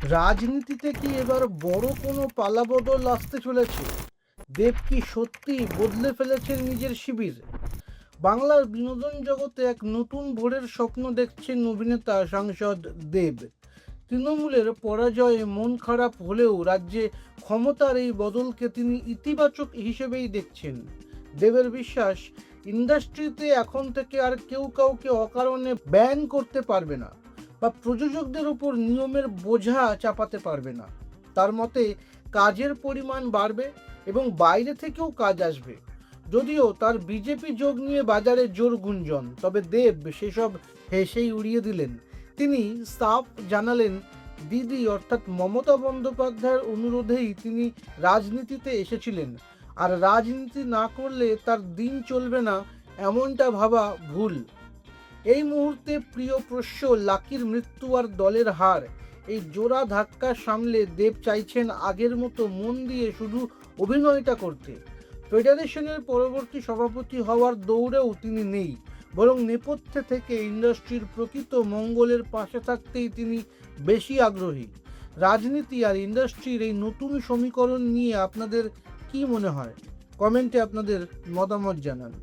রাজনীতিতে কি এবার বড় কোনো পালাবদল আসতে চলেছে? দেব কি সত্যি বদলে ফেলেছেন নিজের শিবির? বাংলার বিনোদন জগতে এক নতুন ভোরের স্বপ্ন দেখছেন অভিনেতা সাংসদ দেব। তৃণমূলের পরাজয়ে মন খারাপ হলেও রাজ্যে ক্ষমতার এই বদলকে তিনি ইতিবাচক হিসেবেই দেখছেন। দেবের বিশ্বাস, ইন্ডাস্ট্রিতে এখন থেকে আর কেউ কাউকে অকারণে ব্যান করতে পারবে না বা প্রযোজকদের উপর নিয়মের বোঝা চাপাতে পারবে না। তার মতে কাজের পরিমাণ বাড়বে এবং বাইরে থেকেও কাজ আসবে। যদিও তার বিজেপি যোগ নিয়ে বাজারে জোর গুঞ্জন, তবে দেব সেসব হেসেই উড়িয়ে দিলেন। তিনি সাফ জানালেন, দিদি অর্থাৎ মমতা বন্দ্যোপাধ্যায়ের অনুরোধেই তিনি রাজনীতিতে এসেছিলেন, আর রাজনীতি না করলে তার দিন চলবে না এমনটা ভাবা ভুল। এই মুহূর্তে প্রিয় পোষ্য লাকির মৃত্যু আর দলের হার, এই জোড়া ধাক্কা সামলে দেব চাইছেন আগের মতো মন দিয়ে শুধু অভিনয়টা করতে। ফেডারেশনের পরবর্তী সভাপতি হওয়ার দৌড়েও তিনি নেই, বরং নেপথ্যে থেকে ইন্ডাস্ট্রির প্রকৃত মঙ্গলের পাশে থাকতেই তিনি বেশি আগ্রহী। রাজনীতি আর ইন্ডাস্ট্রির এই নতুন সমীকরণ নিয়ে আপনাদের কি মনে হয়? কমেন্টে আপনাদের মতামত জানান।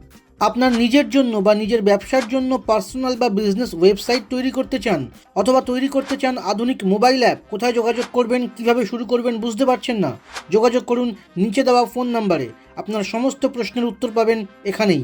আপনার নিজের জন্য বা নিজের ব্যবসার জন্য পার্সোনাল বা বিজনেস ওয়েবসাইট তৈরি করতে চান, অথবা তৈরি করতে চান আধুনিক মোবাইল অ্যাপ, কোথায় যোগাযোগ করবেন, কিভাবে শুরু করবেন বুঝতে পারছেন না? যোগাযোগ করুন নিচে দেওয়া ফোন নাম্বারে। আপনার সমস্ত প্রশ্নের উত্তর পাবেন এখানেই।